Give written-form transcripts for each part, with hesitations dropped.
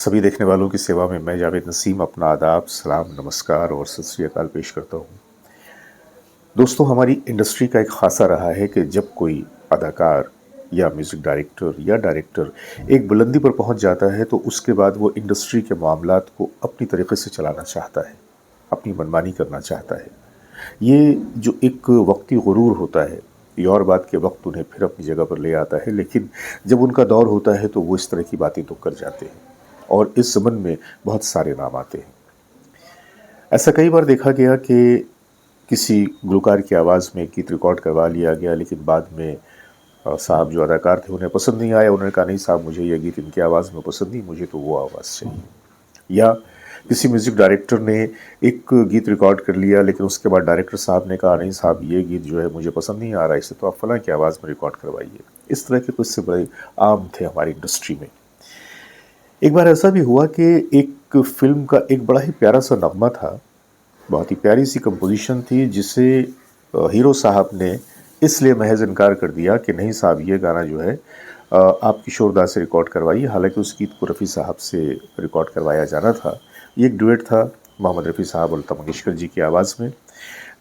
सभी देखने वालों की सेवा में मैं जावेद नसीम अपना आदाब, सलाम, नमस्कार और सत श्री अकाल पेश करता हूँ। दोस्तों, हमारी इंडस्ट्री का एक खासा रहा है कि जब कोई अदाकार या म्यूज़िक डायरेक्टर या डायरेक्टर एक बुलंदी पर पहुँच जाता है तो उसके बाद वो इंडस्ट्री के मामलात को अपनी तरीके से चलाना चाहता है, अपनी मनमानी करना चाहता है। ये जो एक वक्ती गुरूर होता है, ये और बात के वक्त उन्हें फिर अपनी जगह पर ले आता है, लेकिन जब उनका दौर होता है तो वो इस तरह की बातें तो कर जाते हैं और इस संबंध में बहुत सारे नाम आते हैं। ऐसा कई बार देखा गया कि किसी गुलकार की आवाज़ में गीत रिकॉर्ड करवा लिया गया, लेकिन बाद में साहब जो अदाकार थे उन्हें पसंद नहीं आया। उन्होंने कहा, नहीं साहब, मुझे ये गीत इनकी आवाज़ में पसंद नहीं, मुझे तो वो आवाज़ चाहिए। या किसी म्यूज़िक डायरेक्टर ने एक गीत रिकॉर्ड कर लिया, लेकिन उसके बाद डायरेक्टर साहब ने कहा, नहीं साहब, ये गीत जो है मुझे पसंद नहीं आ रहा, इसे तो आप फलां की आवाज़ में रिकॉर्ड करवाइए। इस तरह के कुछ से बड़े आम थे हमारी इंडस्ट्री में। एक बार ऐसा भी हुआ कि एक फ़िल्म का एक बड़ा ही प्यारा सा नग़्मा था, बहुत ही प्यारी सी कंपोज़िशन थी, जिसे हीरो साहब ने इसलिए महज़ इनकार कर दिया कि नहीं साहब, ये गाना जो है आप किशोर दा से रिकॉर्ड करवाइए। हालाँकि उस गीत को रफ़ी साहब से रिकॉर्ड करवाया जाना था। ये एक डुएट था मोहम्मद रफ़ी साहब और लता मंगेशकर जी की आवाज़ में,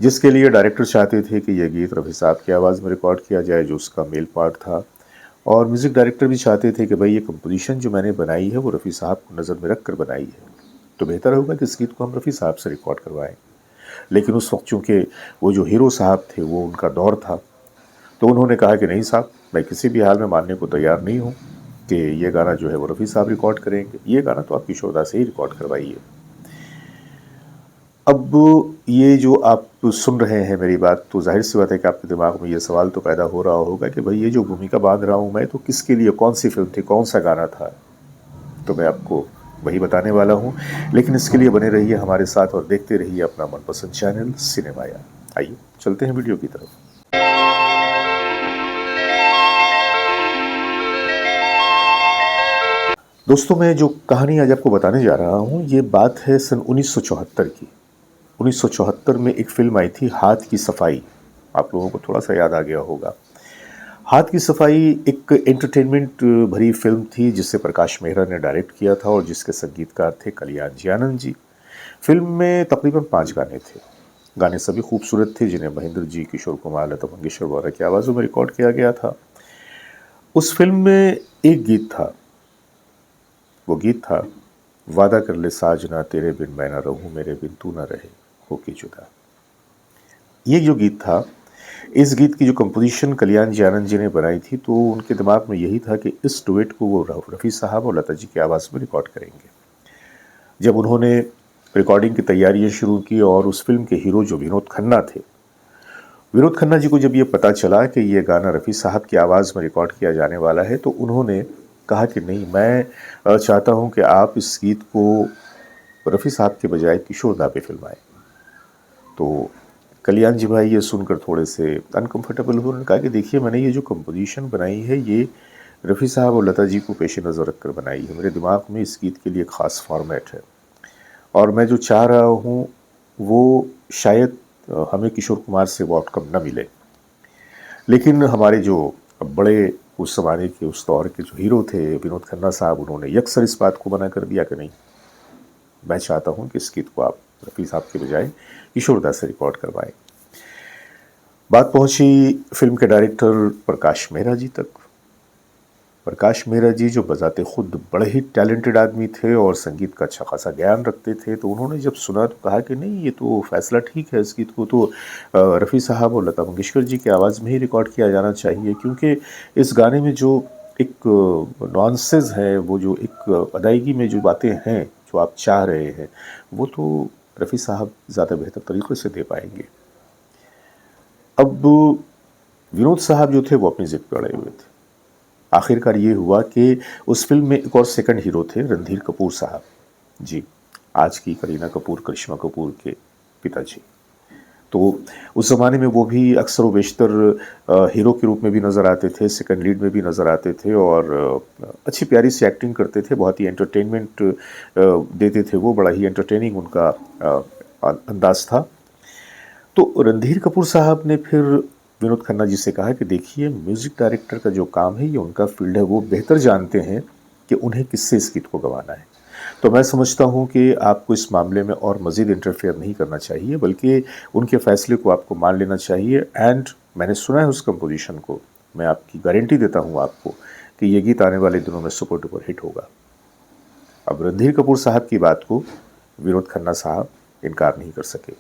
जिसके लिए डायरेक्टर चाहते थे कि यह गीत रफ़ी साहब की आवाज़ में रिकॉर्ड किया जाए, जो उसका मेल पार्ट था। और म्यूज़िक डायरेक्टर भी चाहते थे कि भाई ये कंपोज़िशन जो मैंने बनाई है वो रफ़ी साहब को नज़र में रख कर बनाई है, तो बेहतर होगा कि इस गीत को हम रफ़ी साहब से रिकॉर्ड करवाएं। लेकिन उस वक्त चूँकि वो जो हीरो साहब थे वो उनका दौर था, तो उन्होंने कहा कि नहीं साहब, मैं किसी भी हाल में मानने को तैयार नहीं हूँ कि ये गाना जो है वो रफ़ी साहब रिकॉर्ड करेंगे, ये गाना तो आप किशोर दा से ही रिकॉर्ड करवाइए। अब ये जो आप सुन रहे हैं मेरी बात, तो ज़ाहिर-सी बात है कि आपके दिमाग में ये सवाल तो पैदा हो रहा होगा कि भई ये जो भूमिका बाँध रहा हूँ मैं, तो किसके लिए, कौन-सी फ़िल्म थी, कौन-सा गाना था? तो मैं आपको वही बताने वाला हूँ, लेकिन इसके लिए बने रहिए हमारे साथ और देखते रहिए अपना मनपसंद चैनल सिनेमाया। आइए, चलते हैं वीडियो की तरफ। दोस्तों, मैं जो कहानी आज आपको बताने जा रहा हूँ, ये बात है सन 1974 की। 1974 में एक फ़िल्म आई थी, हाथ की सफाई। आप लोगों को थोड़ा-सा याद आ गया होगा। हाथ की सफाई एक एंटरटेनमेंट भरी फ़िल्म थी, जिसे प्रकाश मेहरा ने डायरेक्ट किया था और जिसके संगीतकार थे कल्याण जी आनंद जी। फ़िल्म में तकरीबन 5 गाने थे। गाने सभी खूबसूरत थे, जिन्हें महेंद्र जी, किशोर कुमार, लता मंगेशकर वगैरह की आवाज़ों में रिकॉर्ड किया गया था। उस फ़िल्म में एक गीत था, वो गीत था, वादा कर ले साजना तेरे बिन मैं ना रहूँ, मेरे बिन तू ना रहे, होके जुदा। ये जो गीत था, इस गीत की जो कंपोज़िशन कल्याण जी आनंद जी ने बनाई थी, तो उनके दिमाग में यही था कि इस डुएट को वो रफ़ी साहब और लता जी की आवाज़ में रिकॉर्ड करेंगे। जब उन्होंने रिकॉर्डिंग की तैयारियां शुरू की और उस फ़िल्म के हीरो जो विनोद खन्ना थे, विनोद खन्ना जी को जब ये पता चला कि ये गाना रफ़ी साहब की आवाज़ में रिकॉर्ड किया जाने वाला है, तो उन्होंने कहा कि नहीं, मैं चाहता हूँ कि आप इस गीत को रफ़ी साहब के बजाय किशोर दा पे फ़िल्माएँ। तो कल्याण जी भाई ये सुनकर थोड़े से अनकंफर्टेबल हुए। उन्होंने कहा कि देखिए, मैंने ये जो कंपोज़िशन बनाई है, ये रफ़ी साहब और लता जी को पेश नज़र रखकर बनाई है। मेरे दिमाग में इस गीत के लिए ख़ास फ़ॉर्मेट है और मैं जो चाह रहा हूँ वो शायद हमें किशोर कुमार से वो आउटकम ना मिले। लेकिन हमारे जो बड़े उस ज़माने के, उस दौर के जो हीरो थे विनोद खन्ना साहब, उन्होंने यकसर इस बात को मना कर दिया कि नहीं, मैं चाहता हूँ कि इस गीत को आप रफ़ी साहब के बजाय किशोर दा से रिकॉर्ड करवाएँ। बात पहुंची फिल्म के डायरेक्टर प्रकाश मेहरा जी तक। प्रकाश मेहरा जी, जो बजाते खुद बड़े ही टैलेंटेड आदमी थे और संगीत का अच्छा खासा ज्ञान रखते थे, तो उन्होंने जब सुना तो कहा कि नहीं, ये तो फैसला ठीक है, इस गीत को तो रफ़ी साहब और लता मंगेशकर जी की आवाज़ में ही रिकॉर्ड किया जाना चाहिए, क्योंकि इस गाने में जो एक नॉन्सेस है, वो जो एक अदायगी में जो बातें हैं जो आप चाह रहे हैं, वो तो रफ़ी साहब ज़्यादा बेहतर तरीके से दे पाएंगे। अब विनोद साहब जो थे वो अपनी ज़िद पे अड़े हुए थे। आखिरकार ये हुआ कि उस फ़िल्म में एक और सेकंड हीरो थे, रणधीर कपूर साहब। जी, आज की करीना कपूर, करिश्मा कपूर के पिताजी। तो उस ज़माने में वो भी अक्सर व बेशतर हीरो के रूप में भी नज़र आते थे, सेकंड लीड में भी नज़र आते थे और अच्छी प्यारी सी एक्टिंग करते थे, बहुत ही एंटरटेनमेंट देते थे वो, बड़ा ही एंटरटेनिंग उनका अंदाज़ था। तो रणधीर कपूर साहब ने फिर विनोद खन्ना जी से कहा कि देखिए, म्यूज़िक डायरेक्टर का जो काम है, ये उनका फ़ील्ड है, वो बेहतर जानते हैं कि उन्हें किससे इस गीत को गवाना है। तो मैं समझता हूँ कि आपको इस मामले में और मज़ीद इंटरफेयर नहीं करना चाहिए, बल्कि उनके फ़ैसले को आपको मान लेना चाहिए। एंड मैंने सुना है उस कंपोज़िशन को, मैं आपकी गारंटी देता हूँ आपको कि ये गीत आने वाले दिनों में सुपर डुपर हिट होगा। अब रणधीर कपूर साहब की बात को विनोद खन्ना साहब इनकार नहीं कर सके।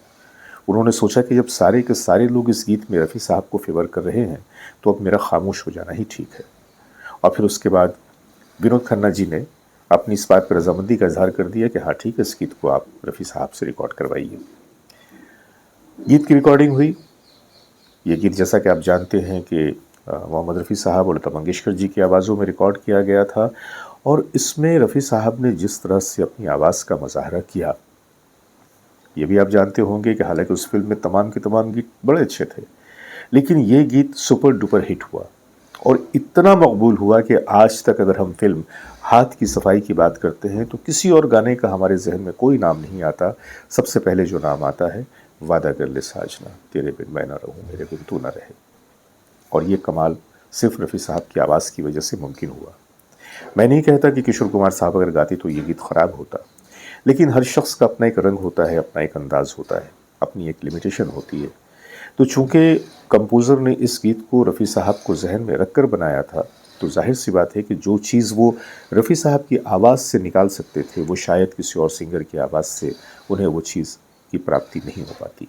उन्होंने सोचा कि जब सारे के सारे लोग इस गीत में रफ़ी साहब को फ़ेवर कर रहे हैं, तो अब मेरा खामोश हो जाना ही ठीक है। और फिर उसके बाद विनोद खन्ना जी ने अपनी इस बात पर रजामंदी का इजहार कर दिया कि हाँ ठीक है, इस गीत को आप रफ़ी साहब से रिकॉर्ड करवाइए। गीत की रिकॉर्डिंग हुई। ये गीत जैसा कि आप जानते हैं कि मोहम्मद रफ़ी साहब और लता मंगेशकर जी की आवाज़ों में रिकॉर्ड किया गया था, और इसमें रफ़ी साहब ने जिस तरह से अपनी आवाज़ का मुज़ाहरा किया, ये भी आप जानते होंगे कि हालांकि उस फिल्म में तमाम के तमाम गीत बड़े अच्छे थे, लेकिन ये गीत सुपर डुपर हिट हुआ और इतना मकबूल हुआ कि आज तक अगर हम फिल्म हाथ की सफाई की बात करते हैं तो किसी और गाने का हमारे जहन में कोई नाम नहीं आता। सबसे पहले जो नाम आता है, वादा कर ले साजना तेरे बिन मैं ना रहूं मेरे बिन तू ना रहे। और ये कमाल सिर्फ रफ़ी साहब की आवाज़ की वजह से मुमकिन हुआ। मैं नहीं कहता कि किशोर कुमार साहब अगर गाते तो ये गीत ख़राब होता, लेकिन हर शख्स का अपना एक रंग होता है, अपना एक अंदाज़ होता है, अपनी एक लिमिटेशन होती है। तो चूँकि कंपोज़र ने इस गीत को रफ़ी साहब को ज़हन में रख कर बनाया था, तो ज़ाहिर-सी बात है कि जो चीज़ वो रफ़ी साहब की आवाज़ से निकाल सकते थे, वो शायद किसी और सिंगर की आवाज़ से उन्हें वो चीज़ की प्राप्ति नहीं हो पाती।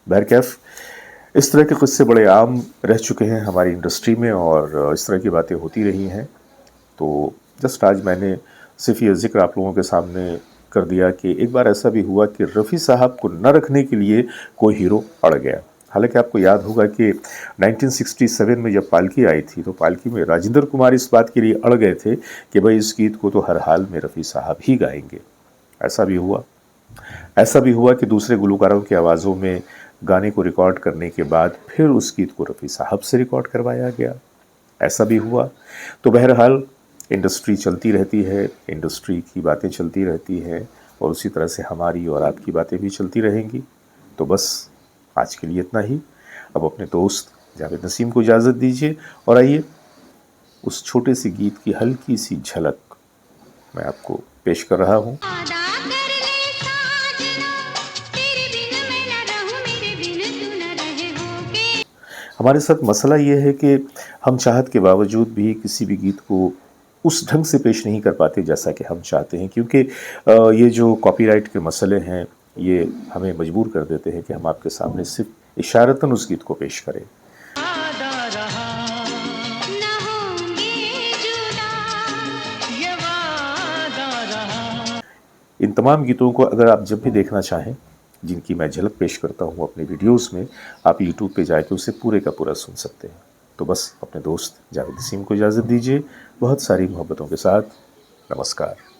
बहरकैफ़ इस तरह के किस्से बड़े आम रह चुके हैं हमारी इंडस्ट्री में और इस तरह की बातें होती रही हैं। तो जस्ट आज मैंने सिर्फ़ ये ज़िक्र आप लोगों के सामने कर दिया कि एक बार ऐसा भी हुआ कि रफ़ी साहब को न रखने के लिए कोई हीरो अड़ गया। हालाँकि आपको याद होगा कि 1967 में जब पालकी आई थी, तो पालकी में राजेंद्र कुमार इस बात के लिए अड़ गए थे कि भई इस गीत को तो हर हाल में रफ़ी साहब ही गाएँगे। ऐसा भी हुआ। ऐसा भी हुआ कि दूसरे गुलकारों की आवाज़ों में गाने को रिकॉर्ड करने के बाद फिर उस गीत को रफ़ी साहब से रिकॉर्ड करवाया गया। ऐसा भी हुआ। तो बहरहाल इंडस्ट्री चलती रहती है, इंडस्ट्री की बातें चलती रहती हैं और उसी तरह से हमारी और आपकी बातें भी चलती रहेंगी। तो बस आज के लिए इतना ही। अब अपने दोस्त जावेद नसीम को इजाज़त दीजिए और आइए उस छोटे से गीत की हल्की सी झलक मैं आपको पेश कर रहा हूँ। हमारे साथ मसला ये है कि हम चाहत के बावजूद भी किसी भी गीत को उस ढंग से पेश नहीं कर पाते जैसा कि हम चाहते हैं, क्योंकि ये जो कॉपीराइट के मसले हैं, ये हमें मजबूर कर देते हैं कि हम आपके सामने सिर्फ इशारतन उस गीत को पेश करें। इन तमाम गीतों को अगर आप जब भी देखना चाहें, जिनकी मैं झलक पेश करता हूँ अपने वीडियोस में, आप यूट्यूब पे जाके उसे पूरे का पूरा सुन सकते हैं। तो बस अपने दोस्त जावेद नसीम को इजाज़त दीजिए, बहुत सारी मोहब्बतों के साथ। नमस्कार।